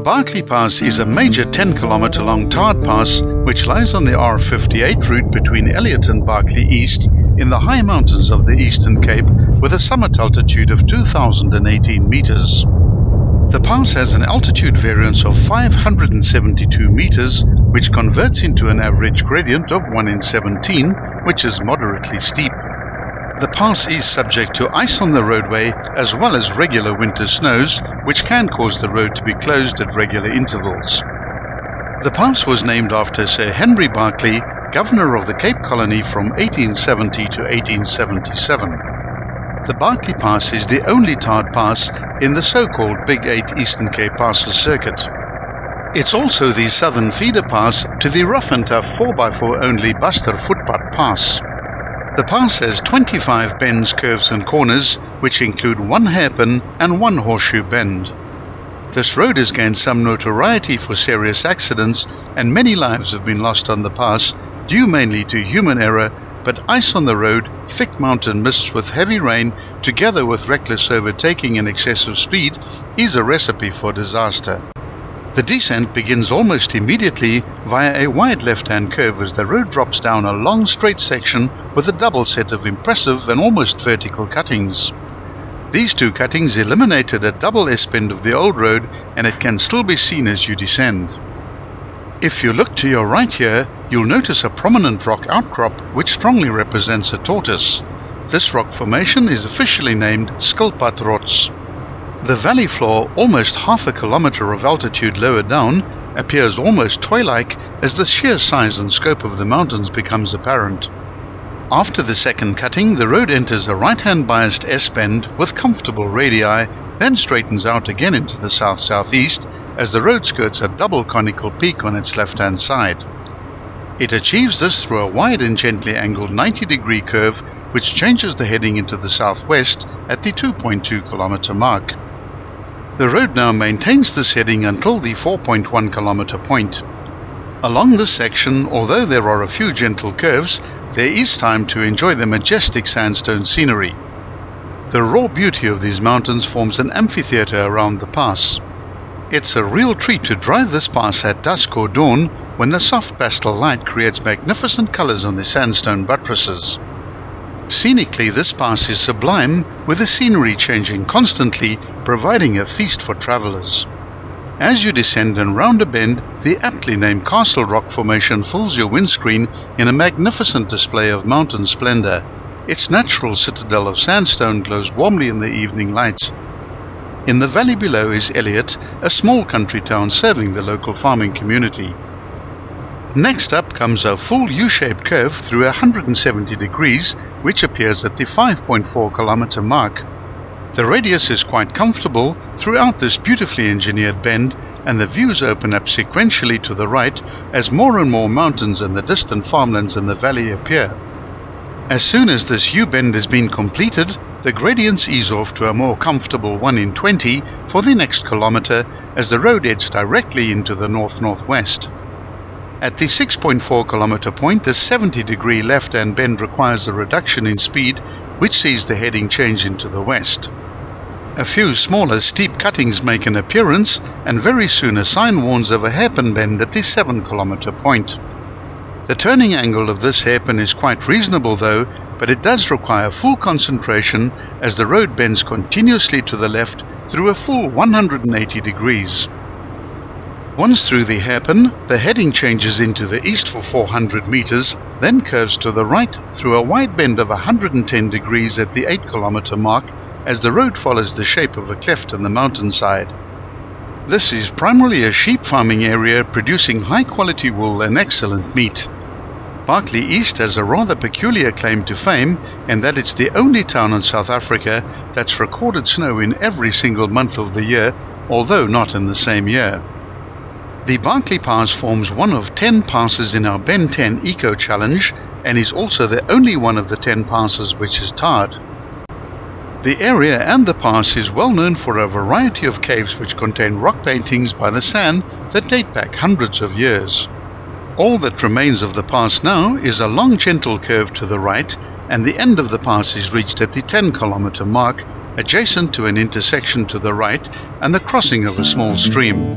Barkley Pass is a major 10-kilometer long tarred pass which lies on the R58 route between Elliot and Barkley East in the high mountains of the Eastern Cape with a summit altitude of 2,018 meters. The pass has an altitude variance of 572 meters, which converts into an average gradient of 1 in 17, which is moderately steep. The pass is subject to ice on the roadway as well as regular winter snows, which can cause the road to be closed at regular intervals. The pass was named after Sir Henry Barkley, governor of the Cape Colony from 1870 to 1877. The Barkley Pass is the only tarred pass in the so-called Big 8 Eastern Cape Passes circuit. It's also the southern feeder pass to the rough and tough 4x4 only Buster Footpath Pass. The pass has 25 bends, curves and corners, which include one hairpin and one horseshoe bend. This road has gained some notoriety for serious accidents, and many lives have been lost on the pass, due mainly to human error, but ice on the road, thick mountain mists with heavy rain, together with reckless overtaking and excessive speed, is a recipe for disaster. The descent begins almost immediately via a wide left-hand curve as the road drops down a long straight section with a double set of impressive and almost vertical cuttings. These two cuttings eliminated a double S-bend of the old road, and it can still be seen as you descend. If you look to your right here, you'll notice a prominent rock outcrop which strongly represents a tortoise. This rock formation is officially named Skilpadrots. The valley floor, almost half a kilometer of altitude lower down, appears almost toy-like as the sheer size and scope of the mountains becomes apparent. After the second cutting, the road enters a right-hand biased S-bend with comfortable radii, then straightens out again into the south-southeast as the road skirts a double conical peak on its left-hand side. It achieves this through a wide and gently angled 90-degree curve which changes the heading into the southwest at the 2.2 kilometer mark. The road now maintains this heading until the 4.1 kilometer point. Along this section, although there are a few gentle curves, there is time to enjoy the majestic sandstone scenery. The raw beauty of these mountains forms an amphitheater around the pass. It's a real treat to drive this pass at dusk or dawn when the soft pastel light creates magnificent colors on the sandstone buttresses. Scenically, this pass is sublime, with the scenery changing constantly, providing a feast for travelers. As you descend and round a bend, the aptly named Castle Rock Formation fills your windscreen in a magnificent display of mountain splendor. Its natural citadel of sandstone glows warmly in the evening light. In the valley below is Elliot, a small country town serving the local farming community. Next up comes a full U-shaped curve through 170 degrees, which appears at the 5.4 kilometer mark. The radius is quite comfortable throughout this beautifully engineered bend, and the views open up sequentially to the right as more and more mountains and the distant farmlands in the valley appear. As soon as this U-bend has been completed, the gradients ease off to a more comfortable 1 in 20 for the next kilometer as the road heads directly into the north-northwest. At the 6.4 kilometer point, a 70-degree left-hand bend requires a reduction in speed, which sees the heading change into the west. A few smaller steep cuttings make an appearance, and very soon a sign warns of a hairpin bend at the 7-kilometer point. The turning angle of this hairpin is quite reasonable though, but it does require full concentration as the road bends continuously to the left through a full 180 degrees. Once through the hairpin, the heading changes into the east for 400 meters, then curves to the right through a wide bend of 110 degrees at the 8-kilometer mark as the road follows the shape of a cleft in the mountainside. This is primarily a sheep farming area producing high-quality wool and excellent meat. Barkley East has a rather peculiar claim to fame in that it's the only town in South Africa that's recorded snow in every single month of the year, although not in the same year. The Barkley Pass forms one of 10 passes in our Ben 10 Eco Challenge and is also the only one of the 10 passes which is tarred. The area and the pass is well known for a variety of caves which contain rock paintings by the San that date back hundreds of years. All that remains of the pass now is a long gentle curve to the right, and the end of the pass is reached at the 10-kilometer mark, adjacent to an intersection to the right and the crossing of a small stream.